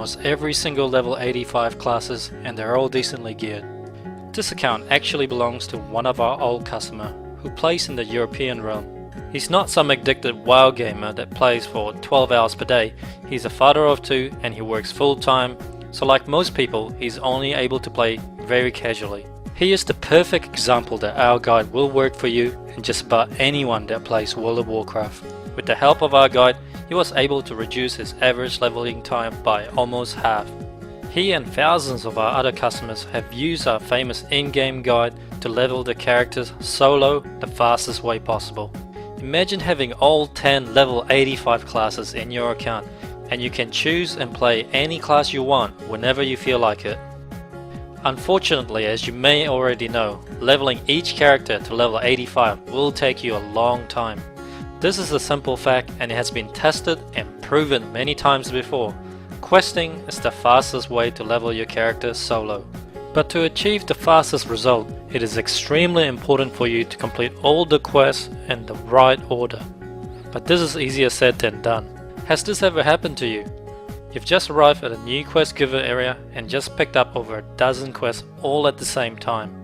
almost every single level 85 classes, and they're all decently geared. This account actually belongs to one of our old customer who plays in the European realm. He's not some addicted WoW gamer that plays for 12 hours per day. He's a father of 2 and he works full time, so like most people, he's only able to play very casually. He is the perfect example that our guide will work for you and just about anyone that plays World of Warcraft. With the help of our guide, he was able to reduce his average leveling time by almost half. He and thousands of our other customers have used our famous in-game guide to level the characters solo the fastest way possible. Imagine having all 10 level 85 classes in your account, and you can choose and play any class you want whenever you feel like it. Unfortunately, as you may already know, leveling each character to level 85 will take you a long time. This is a simple fact and it has been tested and proven many times before. Questing is the fastest way to level your character solo. But to achieve the fastest result, it is extremely important for you to complete all the quests in the right order. But this is easier said than done. Has this ever happened to you? You've just arrived at a new quest giver area and just picked up over a dozen quests all at the same time.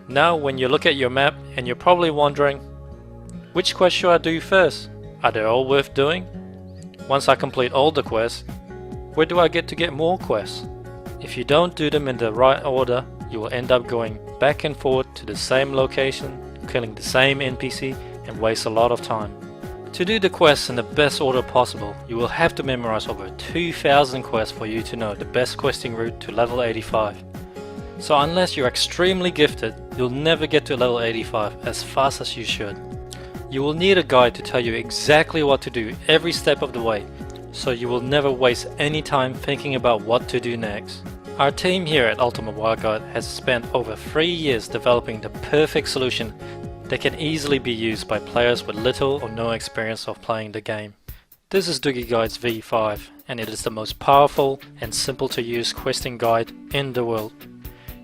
Now when you look at your map and you're probably wondering, which quest should I do first? Are they all worth doing? Once I complete all the quests, where do I get more quests? If you don't do them in the right order, you will end up going back and forth to the same location, killing the same NPC and waste a lot of time. To do the quests in the best order possible, you will have to memorize over 2,000 quests for you to know the best questing route to level 85. So unless you're extremely gifted, you'll never get to level 85 as fast as you should. You will need a guide to tell you exactly what to do every step of the way, so you will never waste any time thinking about what to do next. Our team here at Ultimate Wild Guide has spent over 3 years developing the perfect solution that can easily be used by players with little or no experience of playing the game. This is Doogie Guide's V5, and it is the most powerful and simple to use questing guide in the world.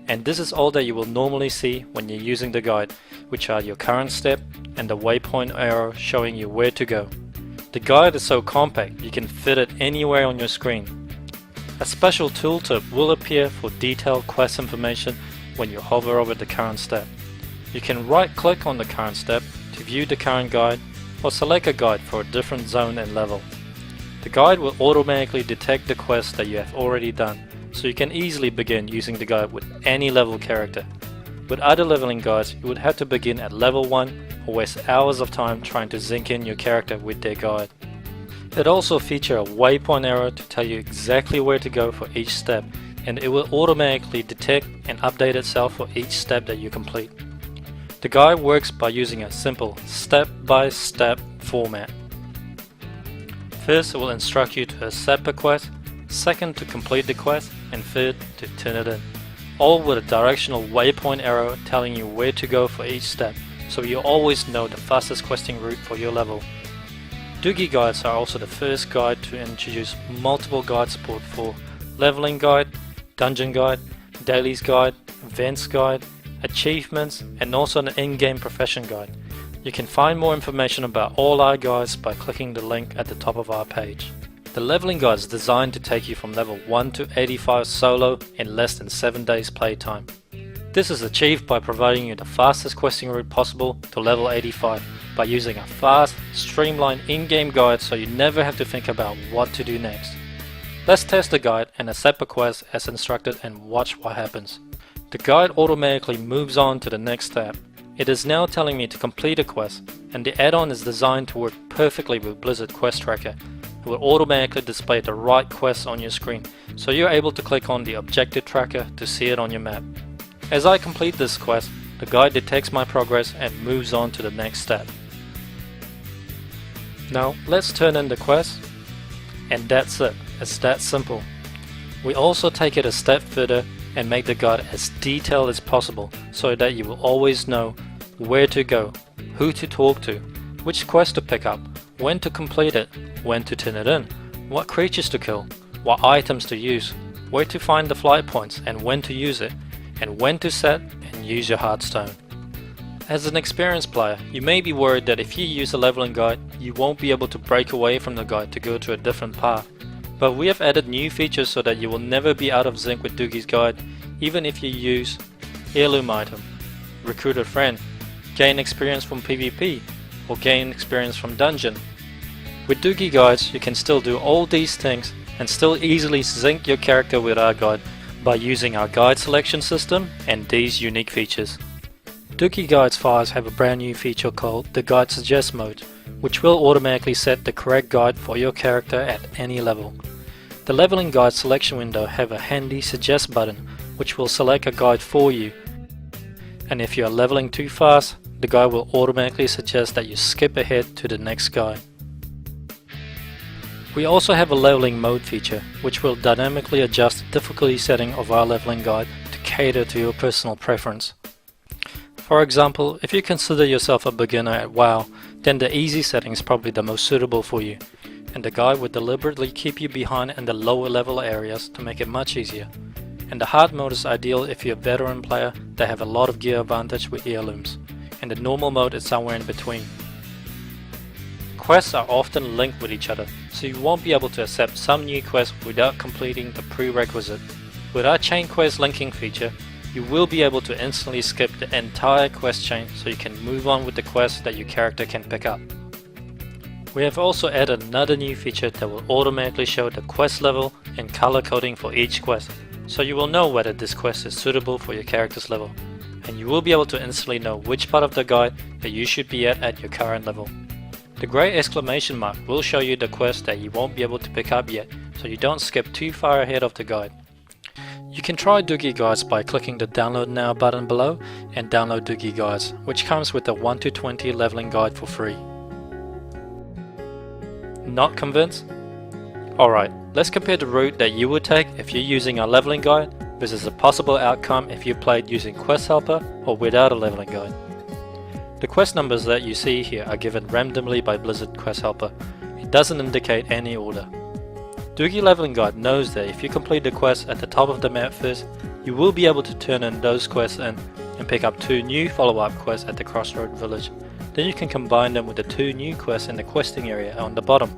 And this is all that you will normally see when you're using the guide, which are your current step and the waypoint arrow showing you where to go. The guide is so compact you can fit it anywhere on your screen. A special tooltip will appear for detailed quest information when you hover over the current step. You can right click on the current step to view the current guide or select a guide for a different zone and level. The guide will automatically detect the quests that you have already done, so you can easily begin using the guide with any level character. With other leveling guides, you would have to begin at level 1 or waste hours of time trying to zinc in your character with their guide. It also features a waypoint arrow to tell you exactly where to go for each step, and it will automatically detect and update itself for each step that you complete. The guide works by using a simple step-by-step format. First, it will instruct you to accept a quest, second to complete the quest, and third to turn it in. All with a directional waypoint arrow telling you where to go for each step, so you always know the fastest questing route for your level. Doogie guides are also the first guide to introduce multiple guide support for leveling guide, dungeon guide, dailies guide, events guide, achievements, and also an in-game profession guide. You can find more information about all our guides by clicking the link at the top of our page. The leveling guide is designed to take you from level 1 to 85 solo in less than 7 days playtime. This is achieved by providing you the fastest questing route possible to level 85 by using a fast, streamlined in-game guide so you never have to think about what to do next. Let's test the guide and accept a quest as instructed and watch what happens. The guide automatically moves on to the next step. It is now telling me to complete a quest, and the add-on is designed to work perfectly with Blizzard Quest Tracker. It will automatically display the right quests on your screen, so you're able to click on the objective tracker to see it on your map. As I complete this quest, the guide detects my progress and moves on to the next step. Now let's turn in the quest, and that's it. It's that simple. We also take it a step further and make the guide as detailed as possible so that you will always know where to go, who to talk to, which quest to pick up, when to complete it, when to turn it in, what creatures to kill, what items to use, where to find the flight points and when to use it, and when to set and use your Hearthstone. As an experienced player, you may be worried that if you use a leveling guide, you won't be able to break away from the guide to go to a different path. But we have added new features so that you will never be out of sync with Doogie's guide, even if you use Heirloom item, Recruit a friend, gain experience from PvP, or gain experience from dungeon. With Doogie guides, you can still do all these things and still easily sync your character with our guide by using our guide selection system and these unique features. Doogie Guides files have a brand new feature called the Guide Suggest mode, which will automatically set the correct guide for your character at any level. The leveling guide selection window have a handy suggest button which will select a guide for you, and if you are leveling too fast, the guide will automatically suggest that you skip ahead to the next guide. We also have a leveling mode feature which will dynamically adjust the difficulty setting of our leveling guide to cater to your personal preference. For example, if you consider yourself a beginner at WoW, then the easy setting is probably the most suitable for you, and the guide will deliberately keep you behind in the lower level areas to make it much easier. And the hard mode is ideal if you're a veteran player that have a lot of gear advantage with heirlooms, and the normal mode is somewhere in between. Quests are often linked with each other, so you won't be able to accept some new quests without completing the prerequisite. With our chain quest linking feature, you will be able to instantly skip the entire quest chain so you can move on with the quests that your character can pick up. We have also added another new feature that will automatically show the quest level and color coding for each quest, so you will know whether this quest is suitable for your character's level, and you will be able to instantly know which part of the guide that you should be at your current level. The grey exclamation mark will show you the quest that you won't be able to pick up yet, so you don't skip too far ahead of the guide. You can try Doogie Guides by clicking the Download Now button below and download Doogie Guides, which comes with a 1 to 20 leveling guide for free. Not convinced? Alright, let's compare the route that you would take if you're using our leveling guide versus a possible outcome if you played using Quest Helper or without a leveling guide. The quest numbers that you see here are given randomly by Blizzard Quest Helper. It doesn't indicate any order. Doogie Leveling Guide knows that if you complete the quest at the top of the map first, you will be able to turn in those quests in and pick up 2 new follow-up quests at the Crossroad Village. Then you can combine them with the 2 new quests in the questing area on the bottom.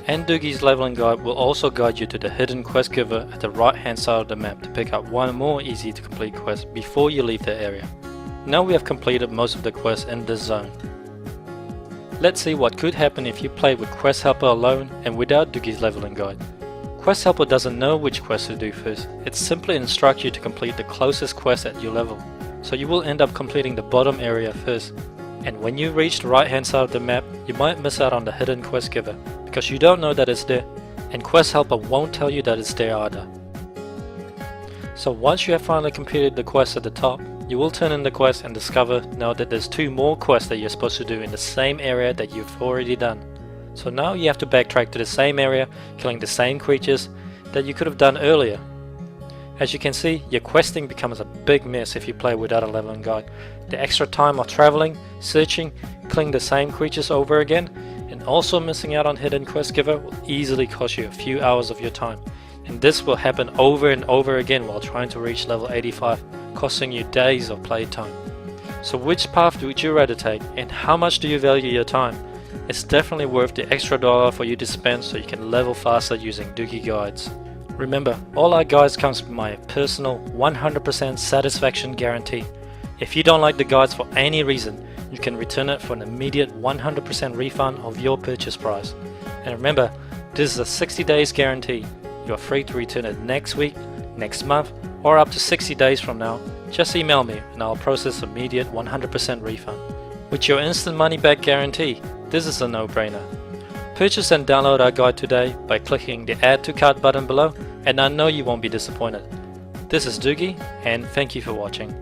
And Doogie's Leveling Guide will also guide you to the hidden quest giver at the right hand side of the map to pick up one more easy to complete quest before you leave the area. Now we have completed most of the quests in this zone. Let's see what could happen if you play with Quest Helper alone and without Doogie's Leveling Guide. Quest Helper doesn't know which quest to do first, it simply instructs you to complete the closest quest at your level, so you will end up completing the bottom area first. And when you reach the right hand side of the map, you might miss out on the hidden quest giver, because you don't know that it's there, and Quest Helper won't tell you that it's there either. So once you have finally completed the quest at the top, you will turn in the quest and discover now that there's 2 more quests that you're supposed to do in the same area that you've already done. So now you have to backtrack to the same area, killing the same creatures that you could have done earlier. As you can see, your questing becomes a big mess if you play without a leveling guide. The extra time of traveling, searching, killing the same creatures over again, and also missing out on hidden quest giver will easily cost you a few hours of your time. And this will happen over and over again while trying to reach level 85, costing you days of playtime. So which path would you rather take, and how much do you value your time? It's definitely worth the extra $1 for you to spend so you can level faster using Doogie Guides. Remember, all our guides comes with my personal 100% satisfaction guarantee. If you don't like the guides for any reason, you can return it for an immediate 100% refund of your purchase price. And remember, this is a 60 days guarantee. You are free to return it next week, next month, or up to 60 days from now. Just email me and I'll process immediate 100% refund. With your instant money back guarantee, this is a no-brainer. Purchase and download our guide today by clicking the Add to Cart button below, and I know you won't be disappointed. This is Doogie, and thank you for watching.